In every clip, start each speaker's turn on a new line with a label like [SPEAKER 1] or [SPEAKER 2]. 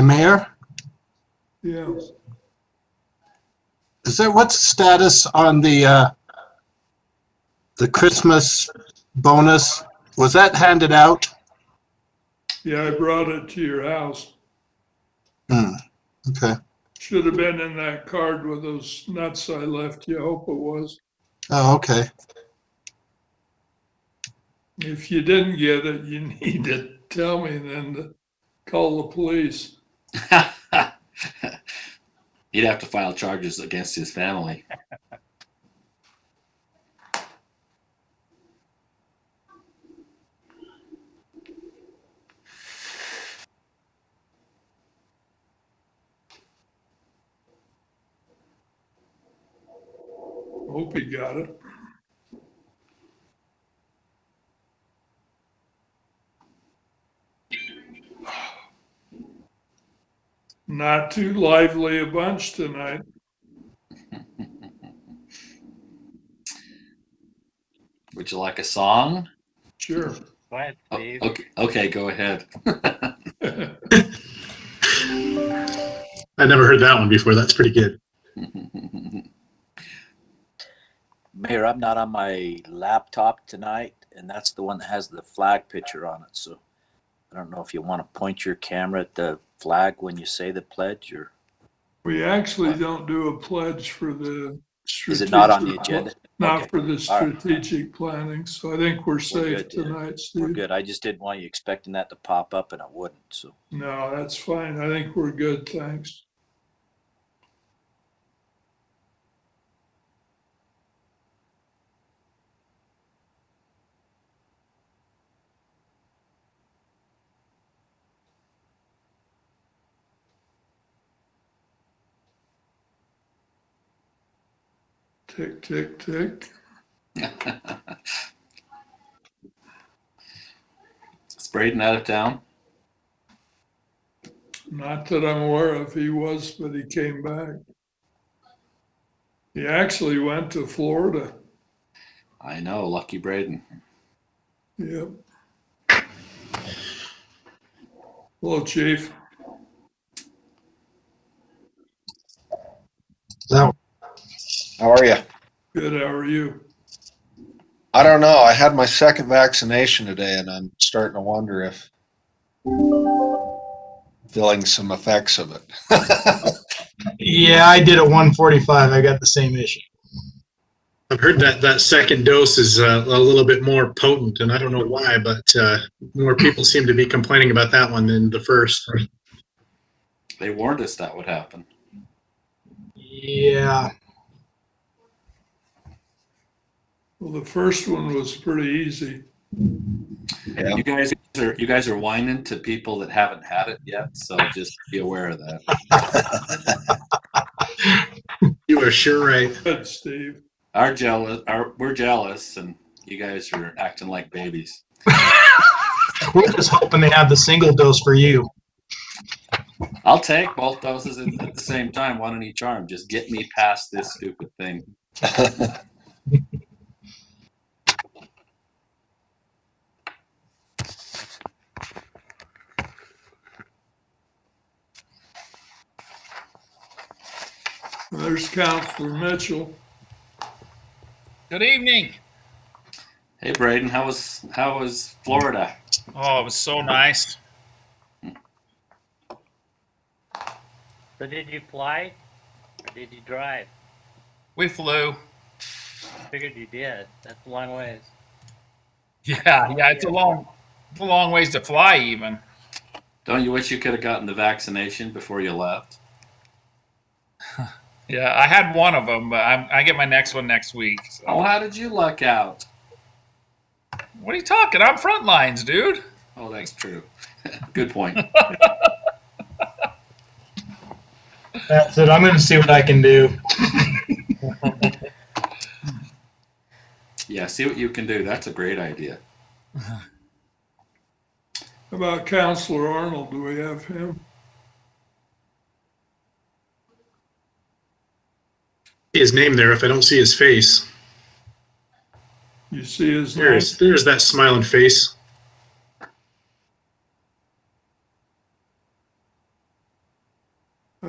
[SPEAKER 1] Mayor?
[SPEAKER 2] Yeah.
[SPEAKER 1] What's the status on the Christmas bonus? Was that handed out?
[SPEAKER 2] Yeah, I brought it to your house.
[SPEAKER 1] Okay.
[SPEAKER 2] Should have been in that card with those nuts I left you. I hope it was.
[SPEAKER 1] Oh, okay.
[SPEAKER 2] If you didn't get it, you need to tell me then to call the police.
[SPEAKER 3] He'd have to file charges against his family.
[SPEAKER 2] Hope he got it. Not too lively a bunch tonight.
[SPEAKER 3] Would you like a song?
[SPEAKER 2] Sure.
[SPEAKER 4] Go ahead, Steve.
[SPEAKER 3] Okay, go ahead.
[SPEAKER 5] I never heard that one before. That's pretty good.
[SPEAKER 6] Mayor, I'm not on my laptop tonight, and that's the one that has the flag picture on it. So I don't know if you want to point your camera at the flag when you say the pledge, or
[SPEAKER 2] We actually don't do a pledge for the strategic.
[SPEAKER 6] is it not on the agenda?
[SPEAKER 2] Not
[SPEAKER 6] Okay.
[SPEAKER 2] for the
[SPEAKER 6] All right.
[SPEAKER 2] strategic planning, so I think we're safe
[SPEAKER 6] good, yeah.
[SPEAKER 2] tonight,
[SPEAKER 6] We're
[SPEAKER 2] Steve.
[SPEAKER 6] good. I just didn't want you expecting that to pop up, and it wouldn't. So
[SPEAKER 2] No, that's fine. I think we're good, thanks. Tick, tick, tick.
[SPEAKER 3] Is Braden out of town?
[SPEAKER 2] Not that I'm aware of. He was, but he came back. He actually went to Florida.
[SPEAKER 3] I know, lucky Braden.
[SPEAKER 2] Yep. Hello, Chief.
[SPEAKER 1] Now,
[SPEAKER 7] How are you?
[SPEAKER 2] Good, how are you?
[SPEAKER 7] I don't know. I had my second vaccination today, and I'm starting to wonder if feeling some effects of it.
[SPEAKER 8] Yeah, I did at 1:45. I got the same issue.
[SPEAKER 5] I've heard that second dose is a little bit more potent, and I don't know why, but more people seem to be complaining about that one than the first.
[SPEAKER 3] They warned us that would happen.
[SPEAKER 8] Yeah.
[SPEAKER 2] Well, the first one was pretty easy.
[SPEAKER 7] Yeah.
[SPEAKER 3] You guys are whining to people that haven't had it yet, so just be aware of that.
[SPEAKER 5] You are sure right.
[SPEAKER 2] Good, Steve.
[SPEAKER 3] We're jealous, and you guys are acting like babies.
[SPEAKER 8] We're just hoping they have the single dose for you.
[SPEAKER 3] I'll take both doses at the same time, one in each arm. Just get me past this stupid thing.
[SPEAKER 2] There's Counselor Mitchell.
[SPEAKER 4] Good evening.
[SPEAKER 3] Hey, Braden, how was Florida?
[SPEAKER 4] Oh, it was so nice.
[SPEAKER 9] So did you fly or did you drive?
[SPEAKER 4] We flew.
[SPEAKER 9] I figured you did. That's a long ways.
[SPEAKER 4] Yeah, it's a long ways to fly even.
[SPEAKER 3] Don't you wish you could have gotten the vaccination before you left?
[SPEAKER 4] Yeah, I had one of them, but I get my next one next week. So.
[SPEAKER 3] Oh, how did you luck out?
[SPEAKER 4] What are you talking? I'm front lines, dude.
[SPEAKER 3] Oh, that's true. Good point.
[SPEAKER 8] That's it. I'm going to see what I can do.
[SPEAKER 3] Yeah, see what you can do. That's a great idea.
[SPEAKER 2] How about Counselor Arnold? Do we have him?
[SPEAKER 5] See his name there if I don't see his face.
[SPEAKER 2] You see his name?
[SPEAKER 5] There's that smiling face.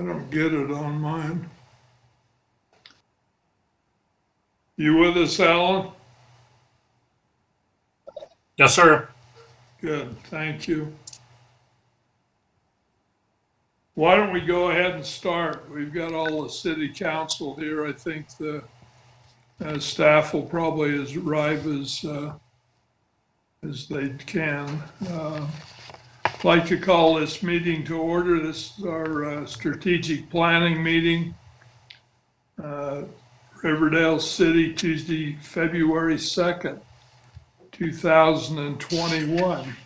[SPEAKER 2] don't get it on mine. You with us, Alan?
[SPEAKER 10] Yes, sir.
[SPEAKER 2] Good, thank you. Why don't we go ahead and start? We've got all the city council here. I think the staff will probably arrive as they can. I'd like to call this meeting to order. This is our strategic planning meeting. Riverdale City, Tuesday, February 2nd, 2021.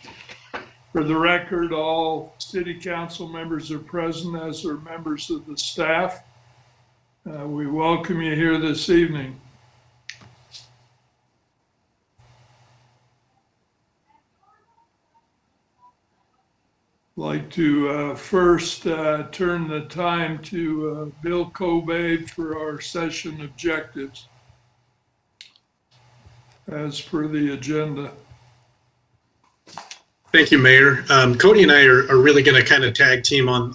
[SPEAKER 2] For the record, all city council members are present, as are members of the staff. We welcome you here this evening. I'd like to first turn the time to Bill Kobe for our session objectives as per the agenda.
[SPEAKER 5] Thank you, Mayor. Cody and I are really going to kind of tag team on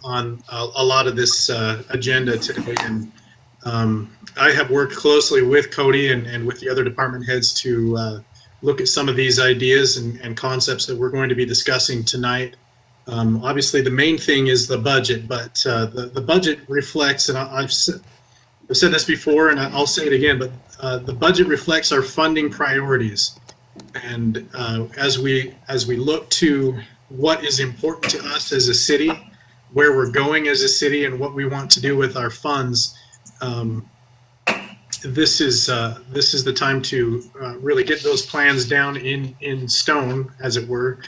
[SPEAKER 5] a lot of this agenda today. And I have worked closely with Cody and with the other department heads to look at some of these ideas and concepts that we're going to be discussing tonight. Obviously, the main thing is the budget, but the budget reflects, and I've said this before, and I'll say it again, but the budget reflects our funding priorities. And as we look to what is important to us as a city, where we're going as a city, and what we want to do with our funds, this is the time to really get those plans down in stone, as it were,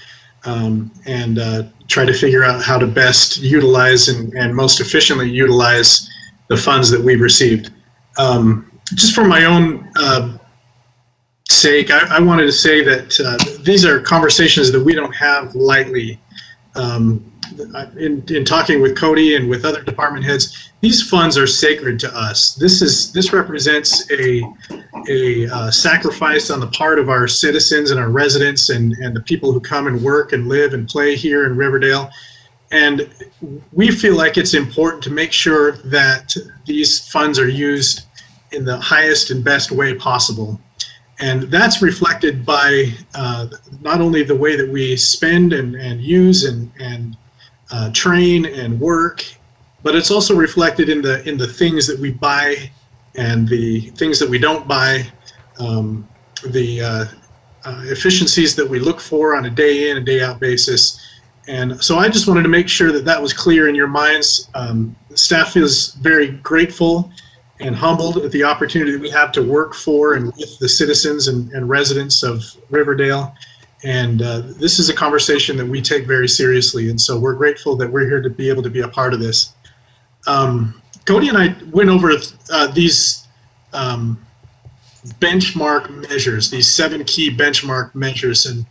[SPEAKER 5] and try to figure out how to best utilize and most efficiently utilize the funds that we've received. Just for my own sake, I wanted to say that these are conversations that we don't have lightly. In talking with Cody and with other department heads, these funds are sacred to us. This represents a sacrifice on the part of our citizens and our residents and the people who come and work and live and play here in Riverdale. And we feel like it's important to make sure that these funds are used in the highest and best way possible. And that's reflected by not only the way that we spend and use and train and work, but it's also reflected in the things that we buy and the things that we don't buy, the efficiencies that we look for on a day in and day out basis. And so I just wanted to make sure that was clear in your minds. The staff is very grateful and humbled at the opportunity that we have to work for and with the citizens and residents of Riverdale. And this is a conversation that we take very seriously. And so we're grateful that we're here to be able to be a part of this. Cody and I went over these benchmark measures, these 7 key benchmark measures. And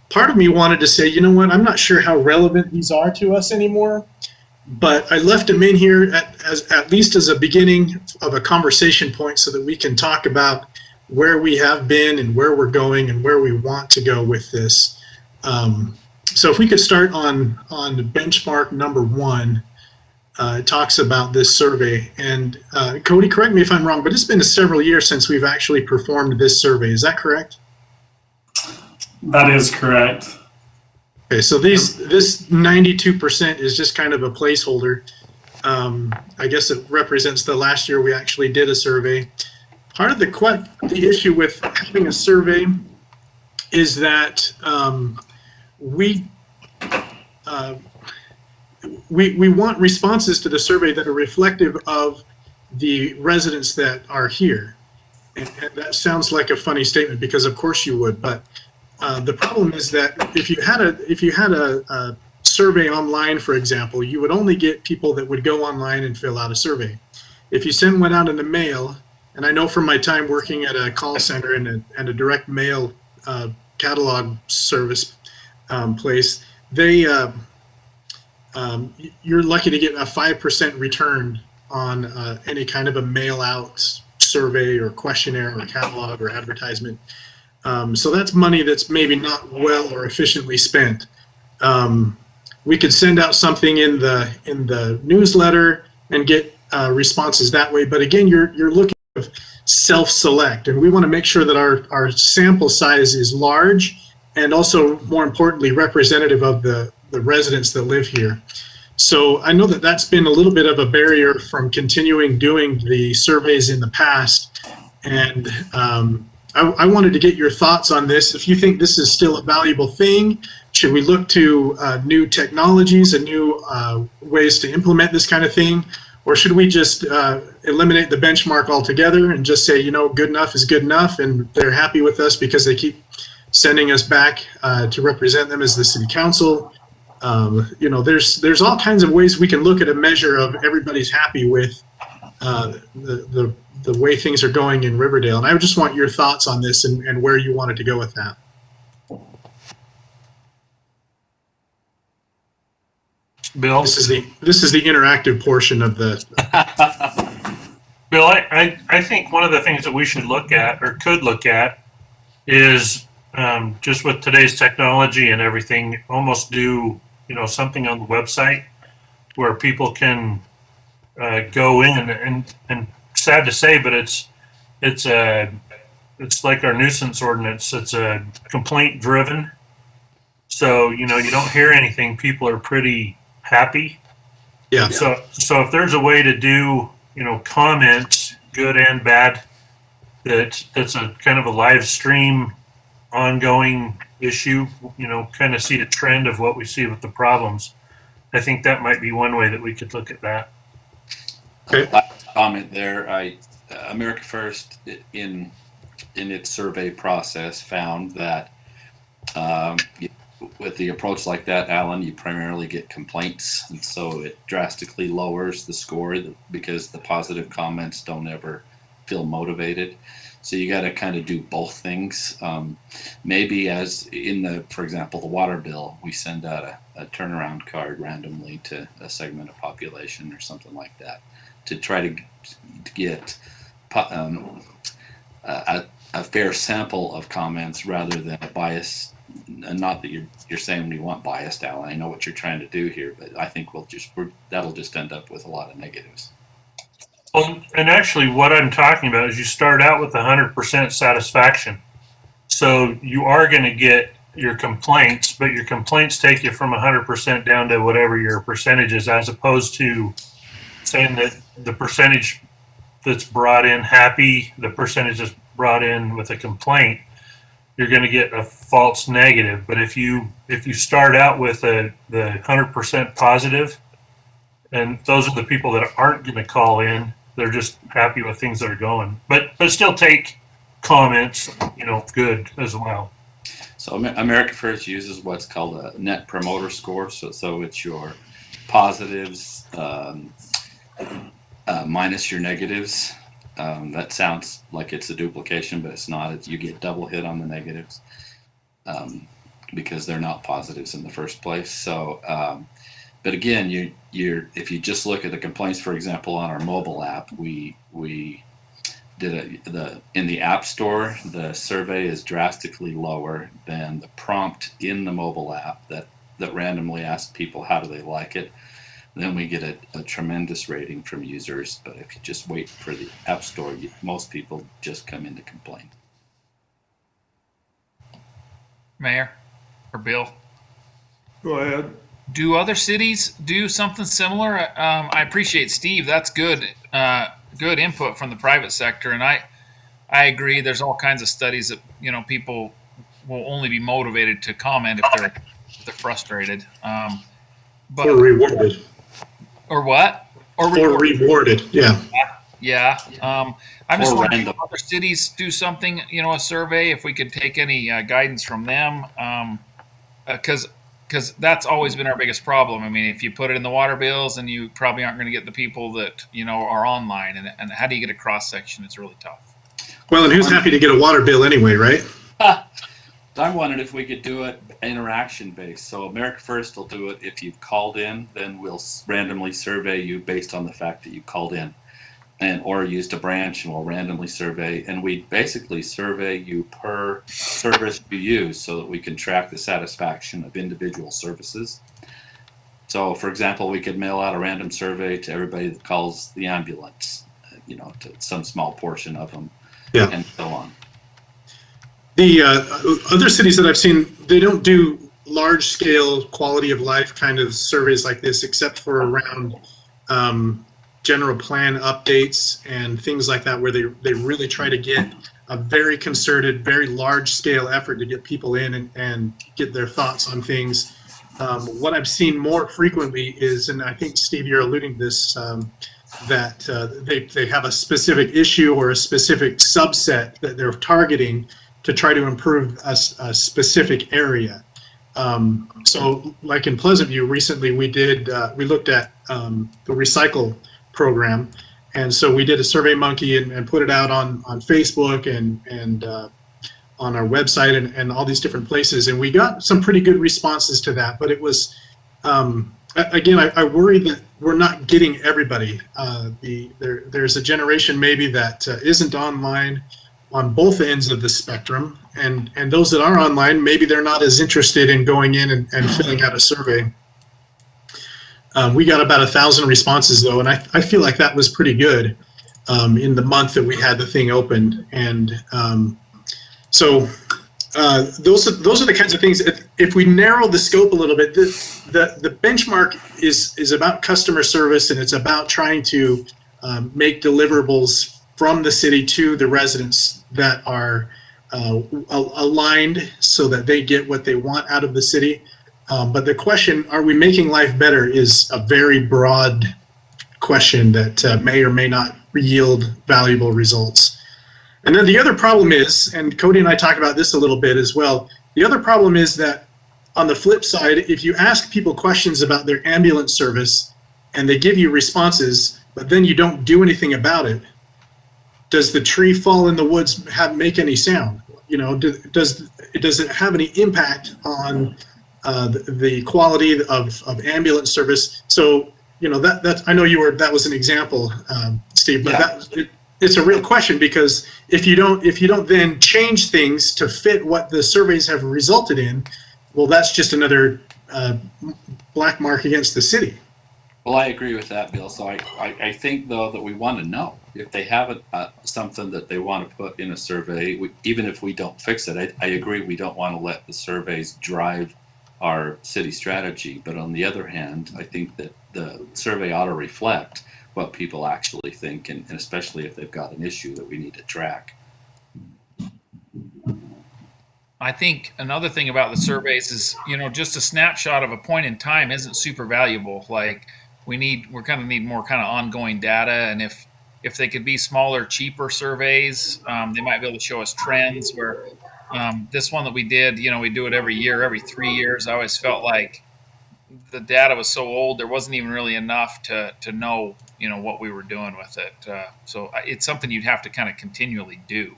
[SPEAKER 5] part of me wanted to say, you know what, I'm not sure how relevant these are to us anymore. But I left them in here at least as a beginning of a conversation point so that we can talk about where we have been and where we're going and where we want to go with this. So if we could start on benchmark number 1, it talks about this survey. And Cody, correct me if I'm wrong, but it's been several years since we've actually performed this survey. Is that correct?
[SPEAKER 10] That is correct.
[SPEAKER 5] Okay, so this 92% is just kind of a placeholder. I guess it represents the last year we actually did a survey. Part of the issue with having a survey is that we want responses to the survey that are reflective of the residents that are here. And that sounds like a funny statement because of course you would, but the problem is that if you had a survey online, for example, you would only get people that would go online and fill out a survey. If you send one out in the mail, and I know from my time working at a call center and a direct mail catalog service place, you're lucky to get a 5% return on any kind of a mail out survey or questionnaire or catalog or advertisement. So that's money that's maybe not well or efficiently spent. We could send out something in the newsletter and get responses that way. But again, you're looking at self-select, and we want to make sure that our sample size is large and also, more importantly, representative of the residents that live here. So I know that that's been a little bit of a barrier from continuing doing the surveys in the past. And I wanted to get your thoughts on this. If you think this is still a valuable thing, should we look to new technologies and new ways to implement this kind of thing? Or should we just eliminate the benchmark altogether and just say, good enough is good enough, and they're happy with us because they keep sending us back to represent them as the city council? There's all kinds of ways we can look at a measure of everybody's happy with the way things are going in Riverdale. And I just want your thoughts on this and where you wanted to go with that.
[SPEAKER 10] Bill?
[SPEAKER 5] This is the interactive portion of the.
[SPEAKER 10] Bill, I think one of the things that we should look at or could look at is just with today's technology and everything, almost do something on the website where people can go in and sad to say, but it's like our nuisance ordinance. It's a complaint driven. So you don't hear anything. People are pretty happy.
[SPEAKER 5] Yeah.
[SPEAKER 10] So if there's a way to do comments, good and bad, that's a kind of a live stream, ongoing issue, kind of see a trend of what we see with the problems. I think that might be one way that we could look at that.
[SPEAKER 5] Okay.
[SPEAKER 3] Comment there. America First in its survey process found that with the approach like that, Alan, you primarily get complaints, and so it drastically lowers the score because the positive comments don't ever feel motivated. So you got to kind of do both things. Maybe as for example, the water bill, we send out a turnaround card randomly to a segment of population or something like that to try to get a fair sample of comments rather than a bias. And not that you're saying we want biased, Alan. I know what you're trying to do here, but I think that'll just end up with a lot of negatives.
[SPEAKER 10] Well, and actually what I'm talking about is you start out with 100% satisfaction. So you are going to get your complaints, but your complaints take you from 100% down to whatever your percentage is, as opposed to saying that the percentage that's brought in happy, the percentage that's brought in with a complaint, you're going to get a false negative. But if you start out with the 100% positive, and those are the people that aren't going to call in, they're just happy with things that are going. But still take comments, good as well.
[SPEAKER 3] So America First uses what's called a net promoter score. So it's your positives minus your negatives. That sounds like it's a duplication, but it's not. You get double hit on the negatives because they're not positives in the first place. So, but again, if you just look at the complaints, for example, on our mobile app, we did in the App Store, the survey is drastically lower than the prompt in the mobile app that randomly asks people how do they like it. Then we get a tremendous rating from users. But if you just wait for the App Store, most people just come in to complain.
[SPEAKER 4] Mayor or Bill,
[SPEAKER 2] Go ahead.
[SPEAKER 4] do other cities do something similar? I appreciate Steve. That's good. Good input from the private sector, and I agree. There's all kinds of studies that people will only be motivated to comment if they're frustrated. But
[SPEAKER 5] Or rewarded.
[SPEAKER 4] or what?
[SPEAKER 5] Or rewarded. Yeah.
[SPEAKER 4] Yeah. I'm just
[SPEAKER 3] Or
[SPEAKER 4] wondering
[SPEAKER 3] random.
[SPEAKER 4] if other cities do something. A survey. If we could take any guidance from them, because that's always been our biggest problem. I mean, if you put it in the water bills, and you probably aren't going to get the people that are online, and how do you get a cross section? It's really tough.
[SPEAKER 5] Well, and who's happy to get a water bill anyway, right?
[SPEAKER 3] I'm wondering if we could do it interaction based. So America First will do it if you've called in, then we'll randomly survey you based on the fact that you called in, or used a branch, and we'll randomly survey, and we basically survey you per service you use so that we can track the satisfaction of individual services. So, for example, we could mail out a random survey to everybody that calls the ambulance, to some small portion of them,
[SPEAKER 5] Yeah.
[SPEAKER 3] and so on.
[SPEAKER 5] The other cities that I've seen, they don't do large scale quality of life kind of surveys like this, except for around general plan updates and things like that, where they really try to get a very concerted, very large scale effort to get people in and get their thoughts on things. What I've seen more frequently is, and I think, Steve, you're alluding to this, that they have a specific issue or a specific subset that they're targeting to try to improve a specific area. So like in Pleasant View recently, we looked at the recycle program. And so we did a Survey Monkey and put it out on Facebook and on our website and all these different places. And we got some pretty good responses to that. But it was, again, I worry that we're not getting everybody. There's a generation maybe that isn't online on both ends of the spectrum. And those that are online, maybe they're not as interested in going in and filling out a survey. We got about 1,000 responses though, and I feel like that was pretty good in the month that we had the thing opened. And so those are the kinds of things. If we narrow the scope a little bit, the benchmark is about customer service, and it's about trying to make deliverables from the city to the residents that are aligned so that they get what they want out of the city. But the question, are we making life better, is a very broad question that may or may not yield valuable results. And then the other problem is, and Cody and I talk about this a little bit as well, the other problem is that on the flip side, if you ask people questions about their ambulance service and they give you responses, but then you don't do anything about it, does the tree fall in the woods make any sound? Does it have any impact on the quality of ambulance service? So that I know that was an example, Steve, but
[SPEAKER 3] Yeah.
[SPEAKER 5] It's a real question, because if you don't then change things to fit what the surveys have resulted in, well, that's just another black mark against the city.
[SPEAKER 3] Well, I agree with that, Bill. So I think, though, that we want to know if they have something that they want to put in a survey, even if we don't fix it. I agree we don't want to let the surveys drive our city strategy. But on the other hand, I think that the survey ought to reflect what people actually think, and especially if they've got an issue that we need to track.
[SPEAKER 4] I think another thing about the surveys is, just a snapshot of a point in time isn't super valuable. Like we kind of need more kind of ongoing data. And if they could be smaller, cheaper surveys, they might be able to show us trends where this one that we did, we do it every year, every 3 years. I always felt like the data was so old, there wasn't even really enough to know, what we were doing with it. So it's something you'd have to kind of continually do.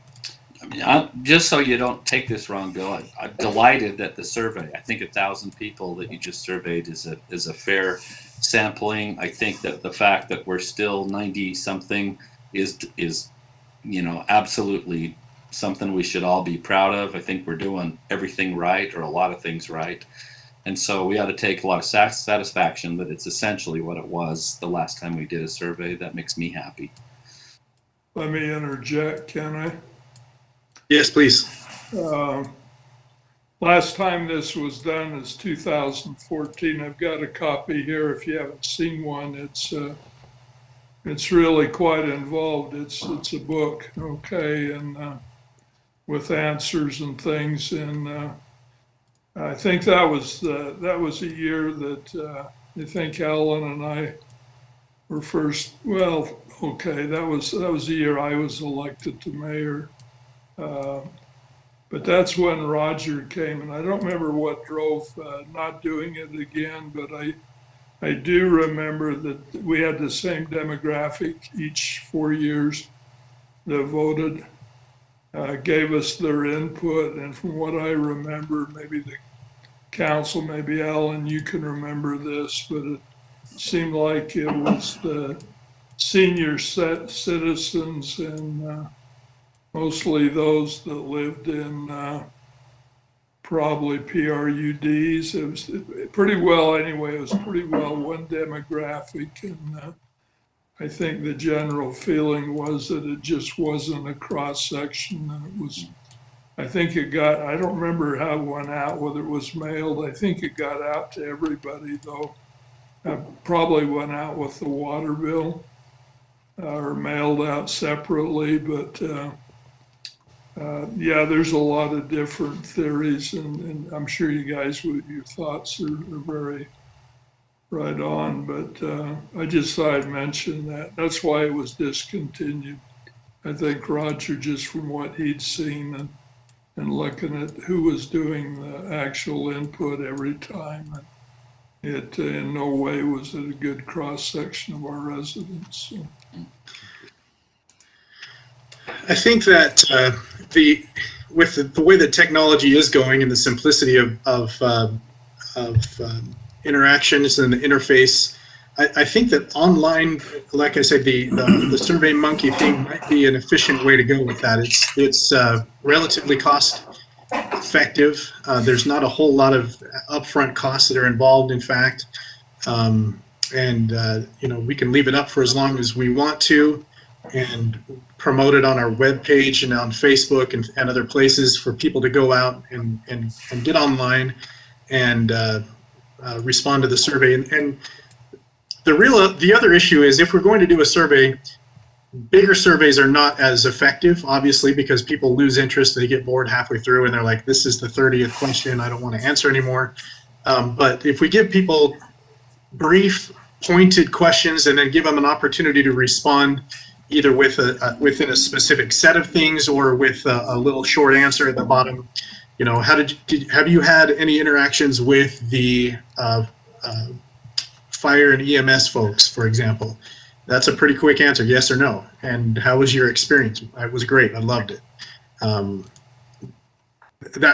[SPEAKER 3] I mean, just so you don't take this wrong, Bill, I'm delighted that the survey, I think 1,000 people that you just surveyed is a fair sampling. I think that the fact that we're still 90 something is absolutely something we should all be proud of. I think we're doing everything right, or a lot of things right. And so we ought to take a lot of satisfaction that it's essentially what it was the last time we did a survey. That makes me happy.
[SPEAKER 2] Let me interject, can I?
[SPEAKER 5] Yes, please.
[SPEAKER 2] Last time this was done is 2014. I've got a copy here if you haven't seen one. It's really quite involved. It's a book, okay, and with answers and things. And I think that was a year that I think Alan and I were first. Well, okay, that was the year I was elected to mayor. But that's when Roger came, and I don't remember what drove not doing it again, but I do remember that we had the same demographic each 4 years that voted, gave us their input, and from what I remember, maybe the council, maybe Alan, you can remember this, but it seemed like it was the senior citizens and mostly those that lived in probably PRUDs. It was pretty well, anyway, it was pretty well one demographic. And I think the general feeling was that it just wasn't a cross section. And it was, I think it got, I don't remember how it went out, whether it was mailed. I think it got out to everybody, though. Probably went out with the water bill or mailed out separately. But yeah, there's a lot of different theories, and I'm sure you guys, your thoughts are very right on. But I just thought I'd mention that. That's why it was discontinued. I think Roger, just from what he'd seen and looking at who was doing the actual input every time, it in no way was it a good cross section of our residents. So.
[SPEAKER 5] I think that with the way that technology is going and the simplicity of interactions and the interface, I think that online, like I said, the Survey Monkey thing might be an efficient way to go with that. It's relatively cost effective. There's not a whole lot of upfront costs that are involved, in fact, and we can leave it up for as long as we want to, and promote it on our webpage and on Facebook and other places for people to go out and get online and respond to the survey. And the other issue is, if we're going to do a survey, bigger surveys are not as effective, obviously, because people lose interest. They get bored halfway through and they're like, this is the 30th question, I don't want to answer anymore. But if we give people brief, pointed questions and then give them an opportunity to respond either within a specific set of things or with a little short answer at the bottom, have you had any interactions with the fire and EMS folks, for example? That's a pretty quick answer, yes or no. And how was your experience? It was great. I loved it. That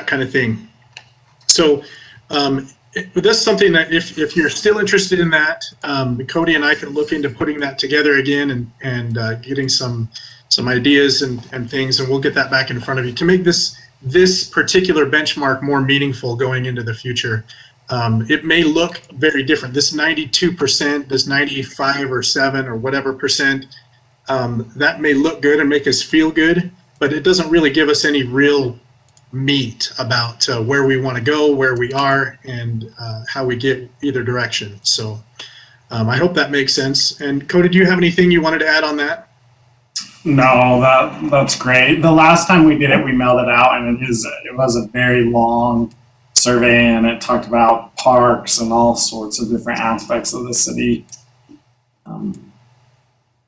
[SPEAKER 5] kind of thing. So that's something that if you're still interested in that, Cody and I can look into putting that together again and getting some ideas and things, and we'll get that back in front of you to make this particular benchmark more meaningful going into the future. It may look very different. This 92%, this 95 or 7 or whatever percent, that may look good and make us feel good, but it doesn't really give us any real meat about where we want to go, where we are, and how we get either direction. So I hope that makes sense. And Cody, do you have anything you wanted to add on that?
[SPEAKER 11] No, that's great. The last time we did it, we mailed it out, and it was a very long survey, and it talked about parks and all sorts of different aspects of the city.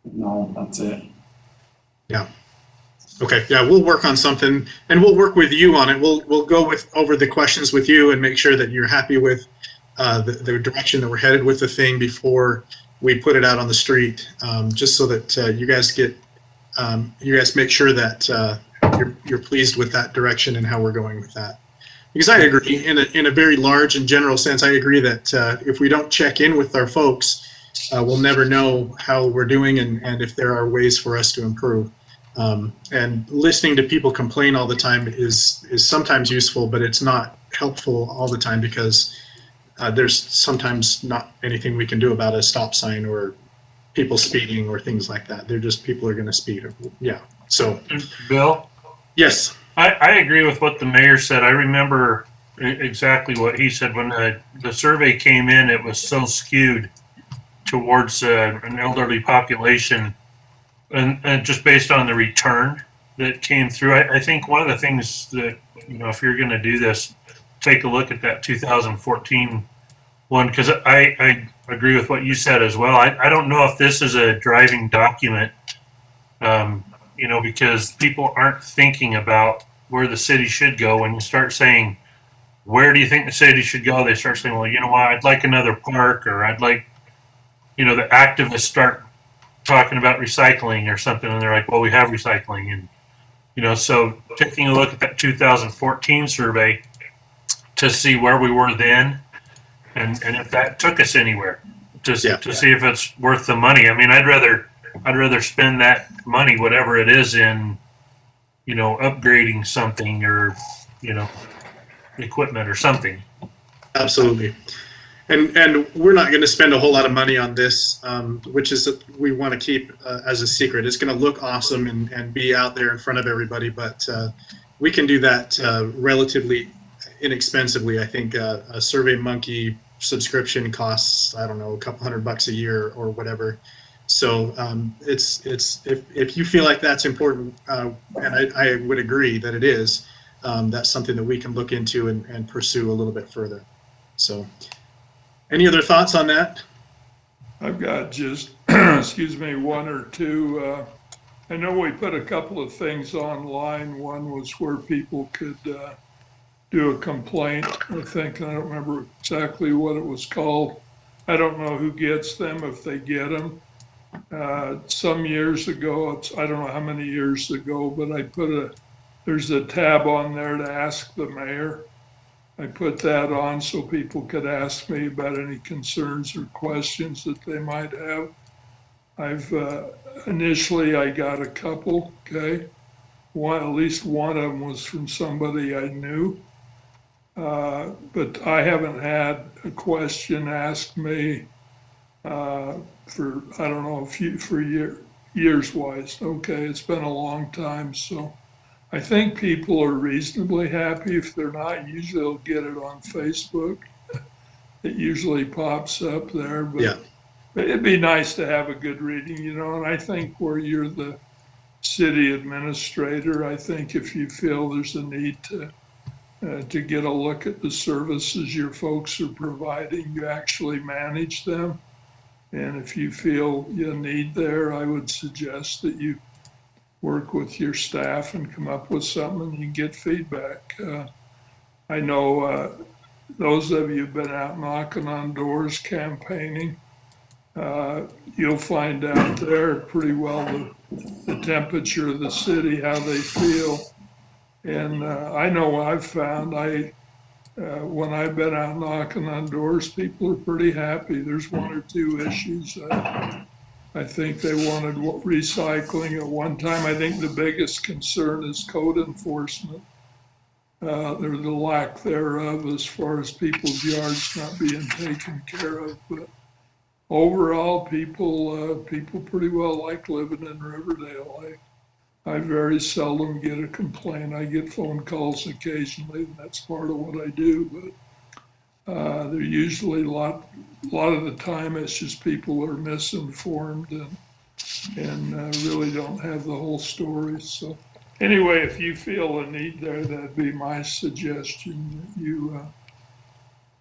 [SPEAKER 11] No, that's it. Yeah.
[SPEAKER 5] Okay. Yeah, we'll work on something, and we'll work with you on it. We'll go over the questions with you and make sure that you're happy with the direction that we're headed with the thing before we put it out on the street, just so that you guys make sure that you're pleased with that direction and how we're going with that. Because I agree, in a very large and general sense, I agree that if we don't check in with our folks, we'll never know how we're doing and if there are ways for us to improve. And listening to people complain all the time is sometimes useful, but it's not helpful all the time, because there's sometimes not anything we can do about a stop sign or people speeding or things like that. They're just, people are going to speed. Yeah. So,
[SPEAKER 10] Bill?
[SPEAKER 5] Yes.
[SPEAKER 10] I agree with what the mayor said. I remember exactly what he said. When the survey came in, it was so skewed towards an elderly population, and just based on the return that came through. I think one of the things that, if you're going to do this, take a look at that 2014 one, because I agree with what you said as well. I don't know if this is a driving document, because people aren't thinking about where the city should go. When you start saying, where do you think the city should go? They start saying, well, you know what, I'd like another park, or I'd like, the activists start talking about recycling or something, and they're like, well, we have recycling. And, so taking a look at that 2014 survey to see where we were then, and if that took us anywhere, to see if it's worth the money. I mean, I'd rather spend that money, whatever it is, in, upgrading something, or, equipment or something.
[SPEAKER 5] Absolutely. And we're not going to spend a whole lot of money on this, which is we want to keep as a secret. It's going to look awesome and be out there in front of everybody, but we can do that relatively inexpensively. I think a SurveyMonkey subscription costs, I don't know, a couple $100 a year or whatever. So it's if you feel like that's important, and I would agree that it is, that's something that we can look into and pursue a little bit further. So. Any other thoughts on that?
[SPEAKER 2] I've got just, excuse me, one or two. I know we put a couple of things online. One was where people could do a complaint. I don't remember exactly what it was called. I don't know who gets them, if they get them. Some years ago, I don't know how many years ago, but there's a tab on there to ask the mayor. I put that on so people could ask me about any concerns or questions that they might have. Initially I got a couple, okay? At least one of them was from somebody I knew. But I haven't had a question asked me for, I don't know, years wise. Okay, it's been a long time, so. I think people are reasonably happy. If they're not, usually they'll get it on Facebook. It usually pops up there, but
[SPEAKER 5] Yeah.
[SPEAKER 2] It'd be nice to have a good reading, and I think where you're the city administrator, I think if you feel there's a need to get a look at the services your folks are providing, you actually manage them. And if you feel you need there, I would suggest that you work with your staff and come up with something and you get feedback. I know those of you who've been out knocking on doors campaigning, you'll find out there pretty well the temperature of the city, how they feel. And I know what I've found. When I've been out knocking on doors, people are pretty happy. There's one or two issues. I think they wanted recycling at one time. I think the biggest concern is code enforcement. There's the lack thereof as far as people's yards not being taken care of. But overall, people pretty well like living in Riverdale. I very seldom get a complaint. I get phone calls occasionally, and that's part of what I do. But they're usually a lot of the time it's just people are misinformed and really don't have the whole story. So anyway, if you feel a need there, that'd be my suggestion.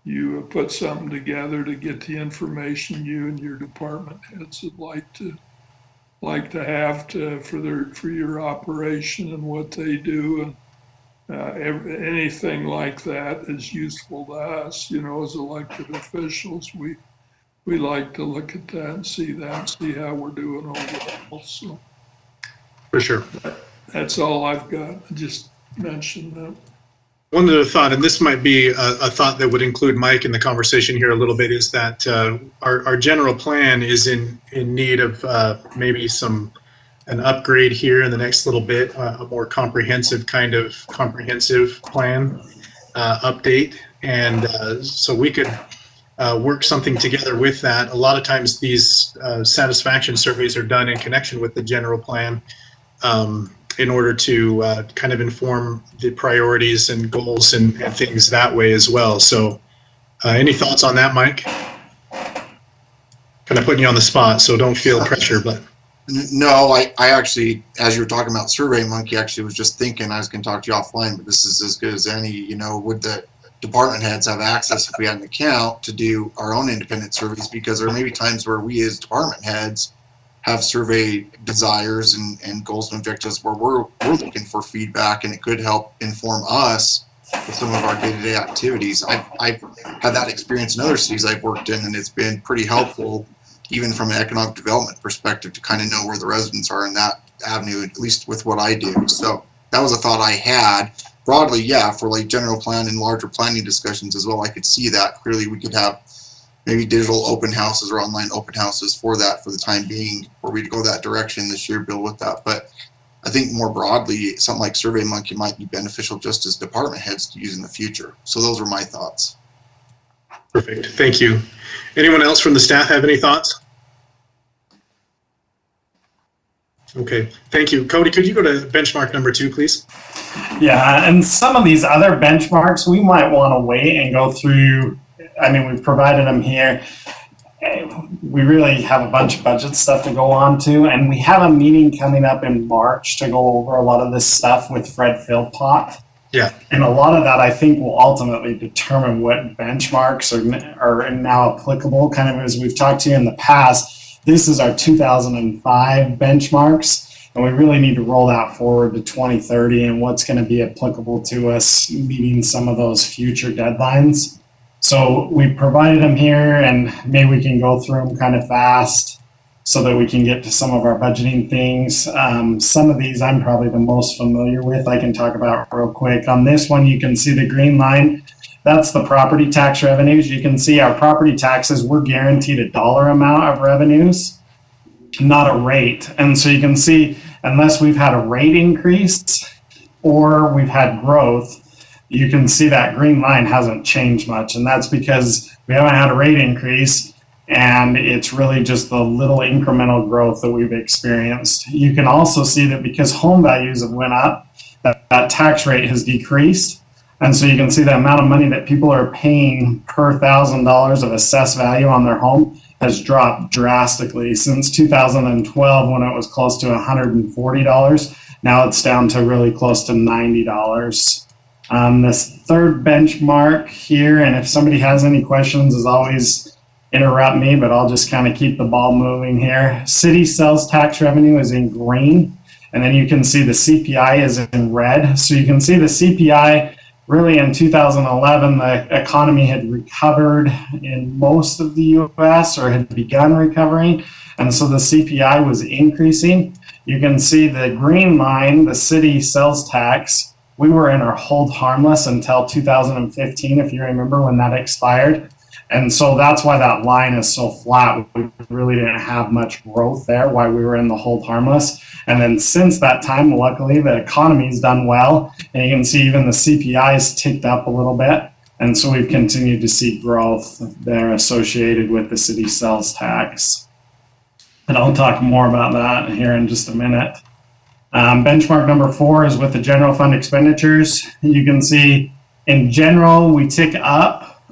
[SPEAKER 2] You put something together to get the information you and your department heads would like to have for your operation and what they do, and anything like that is useful to us, as elected officials. We like to look at that and see how we're doing overall. So
[SPEAKER 5] For sure.
[SPEAKER 2] that's all I've got. I just mentioned that.
[SPEAKER 5] One other thought, and this might be a thought that would include Mike in the conversation here a little bit, is that our general plan is in need of maybe an upgrade here in the next little bit, a more comprehensive plan update. And so we could work something together with that. A lot of times these satisfaction surveys are done in connection with the general plan in order to kind of inform the priorities and goals and things that way as well. So any thoughts on that, Mike? Kind of putting you on the spot, so don't feel pressure, but.
[SPEAKER 12] No, I actually, as you were talking about SurveyMonkey, actually was just thinking I was going to talk to you offline, but this is as good as any. Would the department heads have access, if we had an account, to do our own independent surveys? Because there may be times where we as department heads have survey desires and goals and objectives where we're looking for feedback, and it could help inform us with some of our day-to-day activities. I've had that experience in other cities I've worked in, and it's been pretty helpful, even from an economic development perspective, to kind of know where the residents are in that avenue, at least with what I do. So that was a thought I had. Broadly, yeah, for like general plan and larger planning discussions as well, I could see that. Clearly, we could have maybe digital open houses or online open houses for that for the time being, or we'd go that direction this year, Bill, with that. But I think more broadly, something like SurveyMonkey might be beneficial just as department heads to use in the future. So those are my thoughts.
[SPEAKER 5] Perfect. Thank you. Anyone else from the staff have any thoughts? Okay. Thank you. Cody, could you go to benchmark number 2, please?
[SPEAKER 11] Yeah, and some of these other benchmarks, we might want to wait and go through. I mean, we've provided them here. We really have a bunch of budget stuff to go on to, and we have a meeting coming up in March to go over a lot of this stuff with Fred Philpott.
[SPEAKER 5] Yeah.
[SPEAKER 11] And a lot of that, I think, will ultimately determine what benchmarks are now applicable. Kind of as we've talked to you in the past, this is our 2005 benchmarks, and we really need to roll that forward to 2030 and what's going to be applicable to us meeting some of those future deadlines. So we provided them here, and maybe we can go through them kind of fast so that we can get to some of our budgeting things. Some of these I'm probably the most familiar with. I can talk about real quick. On this one, you can see the green line. That's the property tax revenues. You can see our property taxes, we're guaranteed a dollar amount of revenues, not a rate. And so you can see, unless we've had a rate increase or we've had growth, you can see that green line hasn't changed much. And that's because we haven't had a rate increase, and it's really just the little incremental growth that we've experienced. You can also see that because home values have went up, that tax rate has decreased. And so you can see the amount of money that people are paying per $1,000 of assessed value on their home has dropped drastically since 2012, when it was close to $140. Now it's down to really close to $90. This third benchmark here, and if somebody has any questions, as always, interrupt me, but I'll just kind of keep the ball moving here. City sales tax revenue is in green, and then you can see the CPI is in red. So you can see the CPI, really in 2011, the economy had recovered in most of the US, or had begun recovering, and so the CPI was increasing. You can see the green line, the city sales tax. We were in our hold harmless until 2015, if you remember, when that expired. And so that's why that line is so flat. We really didn't have much growth there, why we were in the hold harmless. And then since that time, luckily, the economy's done well. And you can see even the CPI has ticked up a little bit. And so we've continued to see growth there associated with the city sales tax. And I'll talk more about that here in just a minute. Benchmark number 4 is with the general fund expenditures. You can see in general, we tick up.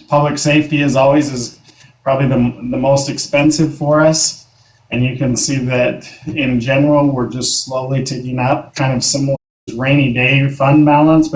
[SPEAKER 11] Public safety, as always, is probably the most expensive for us. And you can see that in general, we're just slowly ticking up, kind of similar to rainy day fund balance, but